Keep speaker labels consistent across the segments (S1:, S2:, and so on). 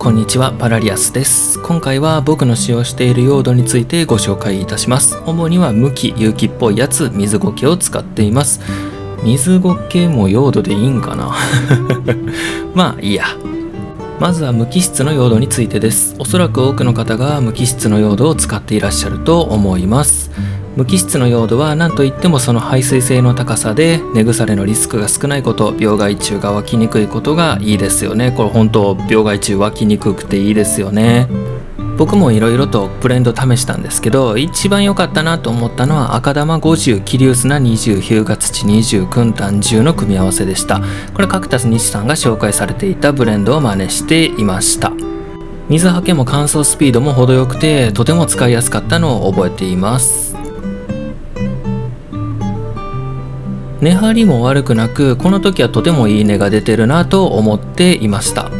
S1: こんにちは、パラリアスです。今回は僕の使用している用土についてご紹介いたします。主には無機有機っぽいやつ、水苔を使っています。水苔も用土でいいんかなまあいいや。まずは無機質の用土についてです。おそらく多くの方が無機質の用土を使っていらっしゃると思います。無機質の用土は何といってもその排水性の高さで根腐れのリスクが少ないこと、病害虫が湧きにくいことがいいですよね。これ本当病害虫湧きにくくていいですよね。僕もいろいろとブレンド試したんですけど、一番良かったなと思ったのは赤玉50、桐生砂20、日向土20、燻炭10の組み合わせでした。これカクタス西さんが紹介されていたブレンドを真似していました。水はけも乾燥スピードも程よくてとても使いやすかったのを覚えています。根張りも悪くなく、この時はとてもいい根が出てるなと思っていました。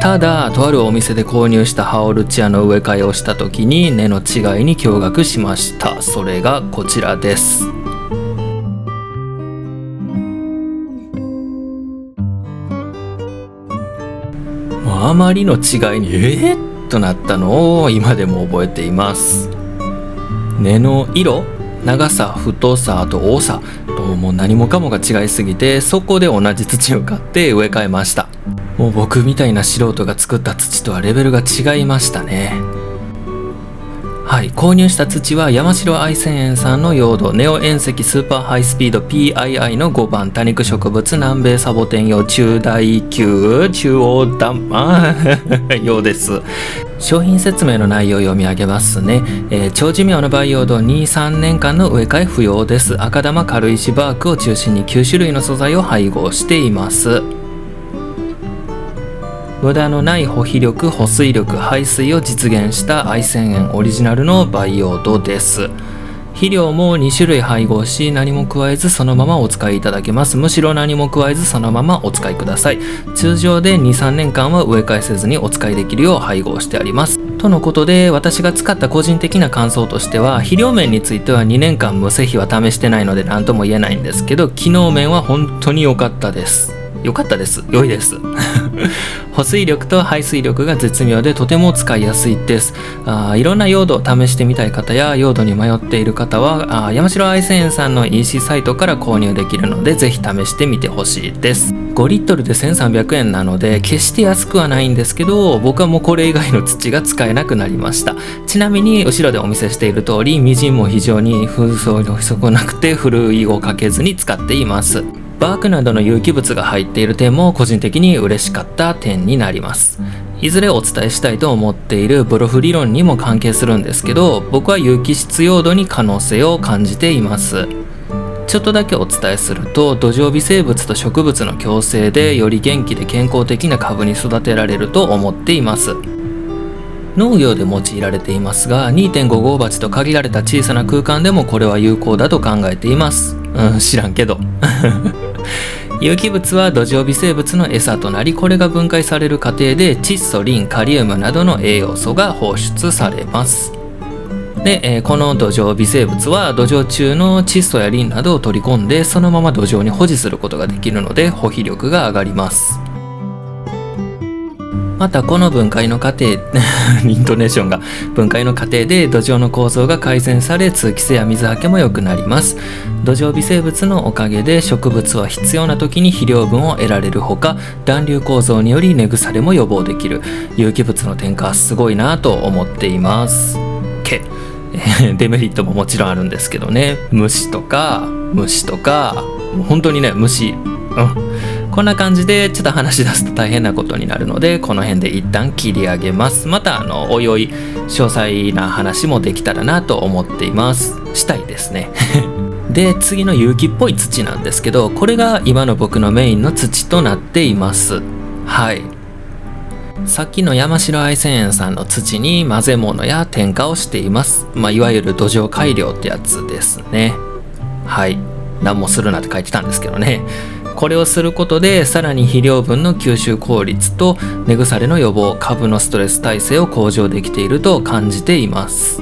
S1: ただ、とあるお店で購入したハオルチアの植え替えをした時に根の違いに驚愕しました。それがこちらです。あまりの違いにとなったのを今でも覚えています。根の色、長さ、太さ、あと多さともう何もかもが違いすぎて、そこで同じ土を買って植え替えました。もう僕みたいな素人が作った土とはレベルが違いましたね。はい、購入した土は山城愛泉園さんの用土ネオ遠石スーパーハイスピード PII の5番多肉植物南米サボテン用中大級中央玉用です。商品説明の内容を読み上げますね。長寿命の培養土 2,3 年間の植え替え不要です。赤玉軽石バークを中心に9種類の素材を配合しています。無駄のない保肥力、保水力、排水を実現した愛泉園オリジナルの培養土です。肥料も2種類配合し、何も加えずそのままお使いいただけます。むしろ何も加えずそのままお使いください。通常で 2,3 年間は植え替えせずにお使いできるよう配合してあります。とのことで、私が使った個人的な感想としては、肥料面については2年間無施肥は試してないので何とも言えないんですけど、機能面は本当に良かったです。良いです保水力と排水力が絶妙でとても使いやすいです。いろんな用土を試してみたい方や用土に迷っている方は山城愛泉園さんの EC サイトから購入できるので、ぜひ試してみてほしいです。5リットルで1300円なので決して安くはないんですけど、僕はもうこれ以外の土が使えなくなりました。ちなみに後ろでお見せしている通り、みじんも非常に風槽の細くなくてふるいをかけずに使っています。バークなどの有機物が入っている点も個人的に嬉しかった点になります。いずれお伝えしたいと思っているブロフ理論にも関係するんですけど、僕は有機質用土に可能性を感じています。ちょっとだけお伝えすると、土壌微生物と植物の共生でより元気で健康的な株に育てられると思っています。農業で用いられていますが、 2.5 号鉢と限られた小さな空間でもこれは有効だと考えています。知らんけど有機物は土壌微生物の餌となり、これが分解される過程で窒素、リン、カリウムなどの栄養素が放出されます。で、この土壌微生物は土壌中の窒素やリンなどを取り込んで、そのまま土壌に保持することができるので保肥力が上がります。またこの分解の過程イントネーションが分解の過程で土壌の構造が改善され、通気性や水はけも良くなります。土壌微生物のおかげで植物は必要な時に肥料分を得られるほか、団粒構造により根腐れも予防できる。有機物の添加はすごいなと思っています。デメリットももちろんあるんですけどね。虫とかもう本当にね、虫こんな感じでちょっと話し出すと大変なことになるので、この辺で一旦切り上げます。またおいおい詳細な話もできたらなと思っています。したいですねで、次の有機っぽい土なんですけど、これが今の僕のメインの土となっています。はい、さっきの山城愛泉園さんの土に混ぜ物や添加をしています。いわゆる土壌改良ってやつですね。はい、何もするなって書いてたんですけどね。これをすることでさらに肥料分の吸収効率と根腐れの予防、株のストレス耐性を向上できていると感じています。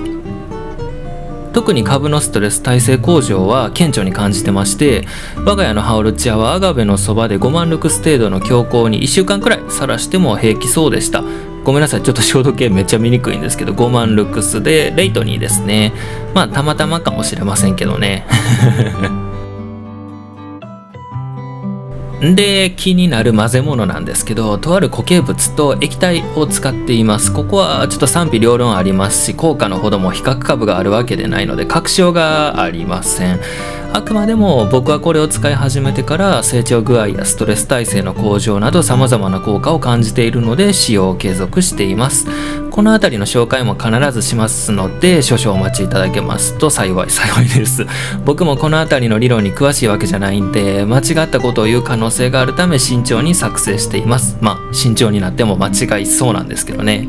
S1: 特に株のストレス耐性向上は顕著に感じてまして、我が家のハオルチアはアガベのそばで5万ルクス程度の強光に1週間くらいさらしても平気そうでした。ごめんなさい、ちょっと消毒系めっちゃ見にくいんですけど、5万ルクスでレイトニーですね。まあたまたまかもしれませんけどね。で、気になる混ぜ物なんですけど、とある固形物と液体を使っています。ここはちょっと賛否両論ありますし、効果のほども比較株があるわけでないので確証がありません。あくまでも僕はこれを使い始めてから成長具合やストレス耐性の向上など様々な効果を感じているので使用を継続しています。このあたりの紹介も必ずしますので少々お待ちいただけますと幸いです。僕もこのあたりの理論に詳しいわけじゃないんで、間違ったことを言う可能性があるため慎重に作成しています。まあ慎重になっても間違いそうなんですけどね。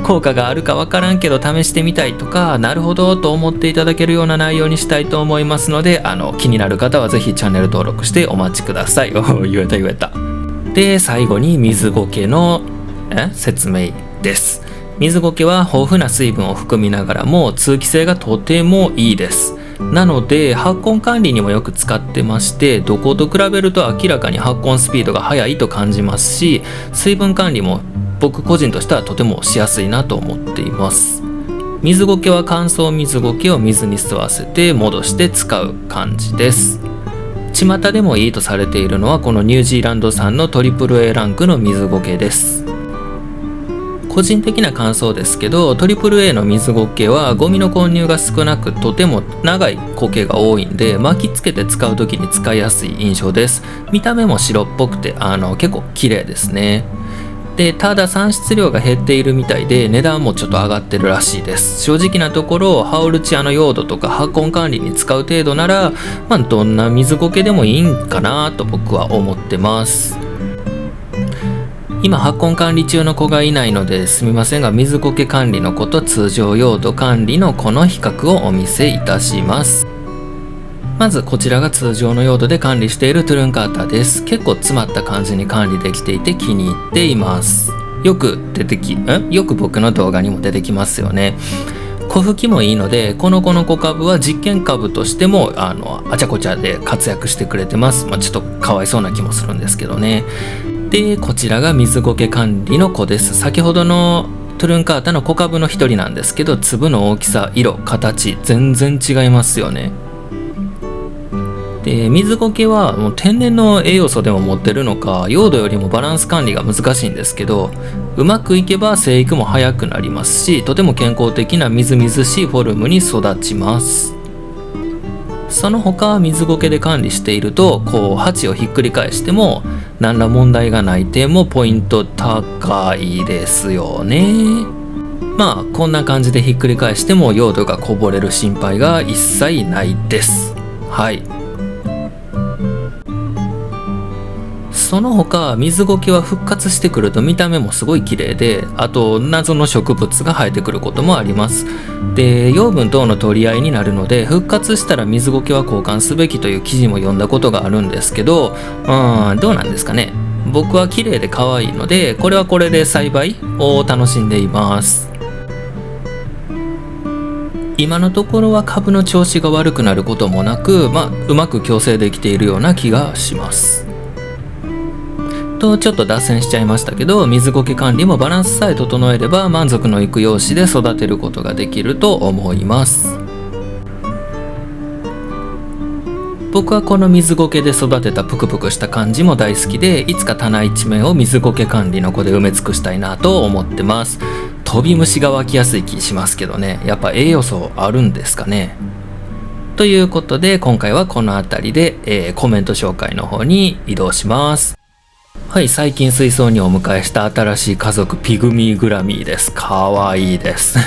S1: 効果があるかわからんけど試してみたいとか、なるほどと思っていただけるような内容にしたいと思いますので、気になる方はぜひチャンネル登録してお待ちください。言えた。で、最後に水ゴケの説明です。水ゴケは豊富な水分を含みながらも通気性がとてもいいです。なので発根管理にもよく使ってまして、どこと比べると明らかに発根スピードが速いと感じますし、水分管理も僕個人としてはとてもしやすいなと思っています。水ゴケは乾燥水ゴケを水に吸わせて戻して使う感じです。巷でもいいとされているのはこのニュージーランド産の AAA ランクの水ゴケです。個人的な感想ですけど、 AAA の水ゴケはゴミの混入が少なくとても長い苔が多いんで、巻きつけて使う時に使いやすい印象です。見た目も白っぽくて結構綺麗ですね。で、ただ産出量が減っているみたいで値段もちょっと上がってるらしいです。正直なところハオルチアの用土とか発根管理に使う程度なら、どんな水苔でもいいんかなと僕は思ってます。今発根管理中の子がいないのですみませんが、水苔管理の子と通常用土管理の子の比較をお見せいたします。まずこちらが通常の用土で管理しているトゥルンカーターです。結構詰まった感じに管理できていて気に入っています。よく僕の動画にも出てきますよね。小吹きもいいので、この子の子株は実験株としてもあちゃこちゃで活躍してくれてます。ちょっとかわいそうな気もするんですけどね。で、こちらが水苔管理の子です。先ほどのトゥルンカータの子株の一人なんですけど、粒の大きさ、色、形全然違いますよね。で、水苔はもう天然の栄養素でも持ってるのか、用土よりもバランス管理が難しいんですけど、うまくいけば生育も早くなりますし、とても健康的なみずみずしいフォルムに育ちます。その他水苔で管理していると、鉢をひっくり返しても何ら問題がない点もポイント高いですよね。こんな感じでひっくり返しても用土がこぼれる心配が一切ないです。はい。その他水苔は復活してくると見た目もすごい綺麗で、あと謎の植物が生えてくることもあります。で、養分等の取り合いになるので、復活したら水苔は交換すべきという記事も読んだことがあるんですけど、どうなんですかね。僕は綺麗で可愛いので、これはこれで栽培を楽しんでいます。今のところは株の調子が悪くなることもなく、うまく共生できているような気がします。ちょっと脱線しちゃいましたけど、水苔管理もバランスさえ整えれば満足のいく容姿で育てることができると思います。僕はこの水苔で育てたプクプクした感じも大好きで、いつか棚一面を水苔管理の子で埋め尽くしたいなと思ってます。飛び虫が湧きやすい気しますけどね、やっぱ栄養素あるんですかね。ということで今回はこの辺りで、コメント紹介の方に移動します。はい、最近水槽にお迎えした新しい家族、ピグミーグラミーです。かわいいです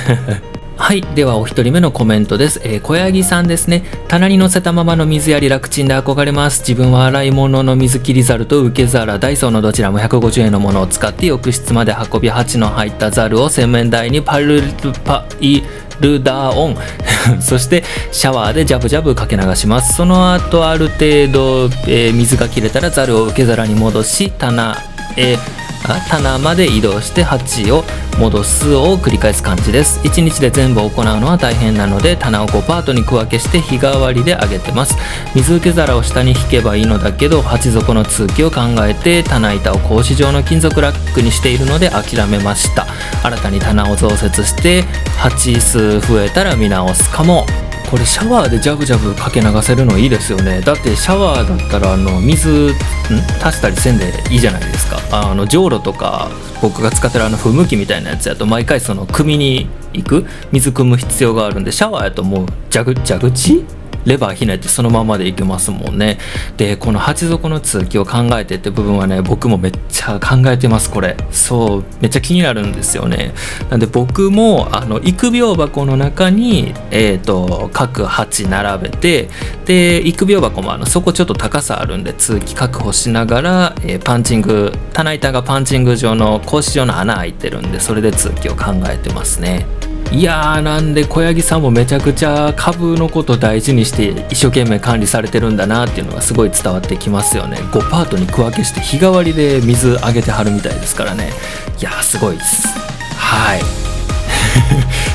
S1: はい、ではお一人目のコメントです。小柳さんですね。棚に乗せたままの水やり楽ちんで憧れます。自分は洗い物の水切りザルと受け皿、ダイソーのどちらも150円のものを使って浴室まで運び、鉢の入ったザルを洗面台にパイルダーオンそしてシャワーでジャブジャブかけ流します。その後ある程度、水が切れたらザルを受け皿に戻し、棚へ棚まで移動して鉢を戻すを繰り返す感じです。1日で全部行うのは大変なので、棚を5パートに区分けして日替わりで上げてます。水受け皿を下に引けばいいのだけど、鉢底の通気を考えて棚板を格子状の金属ラックにしているので諦めました。新たに棚を増設して鉢数増えたら見直すかも。これシャワーでジャブジャブかけ流せるのいいですよね。だってシャワーだったら水足したりせんでいいじゃないですか。じょうろとか僕が使ってる噴霧器みたいなやつやと毎回汲みに行く水汲む必要があるんで、シャワーやともう蛇口レバーひねってそのままでいけますもんね。でこの鉢底の通気を考えてって部分はね、僕もめっちゃ考えてます。これそうめっちゃ気になるんですよね。なんで僕も育苗箱の中に各鉢並べて、で育苗箱もそこちょっと高さあるんで通気確保しながら、パンチング棚板がパンチング状の格子状の穴開いてるんで、それで通気を考えてますね。いやー、なんで小柳さんもめちゃくちゃ株のこと大事にして一生懸命管理されてるんだなっていうのがすごい伝わってきますよね。5パートに区分けして日替わりで水あげてはるみたいですからね。いやーすごいです。はい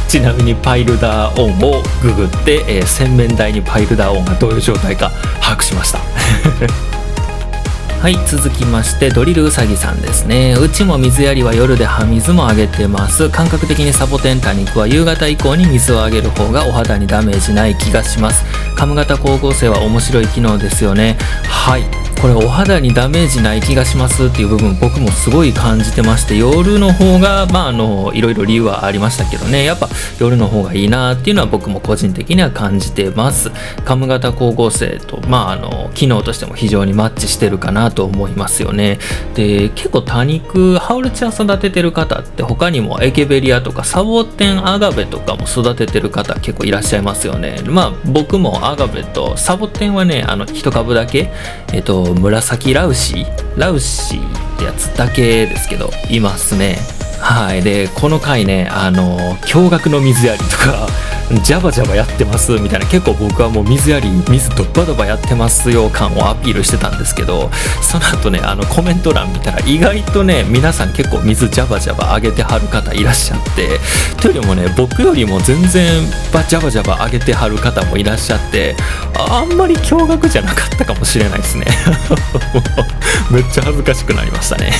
S1: ちなみにパイルダーオンをググって、洗面台にパイルダーオンがどういう状態か把握しましたはい、続きましてドリルうさぎさんですね。うちも水やりは夜で葉水もあげてます。感覚的にサボテン多肉は夕方以降に水をあげる方がお肌にダメージない気がします。カム型光合成は面白い機能ですよね。はい、これお肌にダメージない気がしますっていう部分僕もすごい感じてまして、夜の方がいろいろ理由はありましたけどね、やっぱ夜の方がいいなっていうのは僕も個人的には感じてます。カム型光合成と機能としても非常にマッチしてるかなと思いますよね。で結構多肉ハウルチア育ててる方って他にもエケベリアとかサボテンアガベとかも育ててる方結構いらっしゃいますよね。僕もアガベとサボテンはね一株だけ紫ラウシーってやつだけですけどいますね。はい。でこの回ね驚愕の水やりとかジャバジャバやってますみたいな、結構僕はもう水ドッバドバやってますよ感をアピールしてたんですけど、その後ねコメント欄見たら意外とね皆さん結構水ジャバジャバ上げてはる方いらっしゃって、というよりもね僕よりも全然ジャバジャバ上げてはる方もいらっしゃって、あんまり驚愕じゃなかったかもしれないですねめっちゃ恥ずかしくなりましたね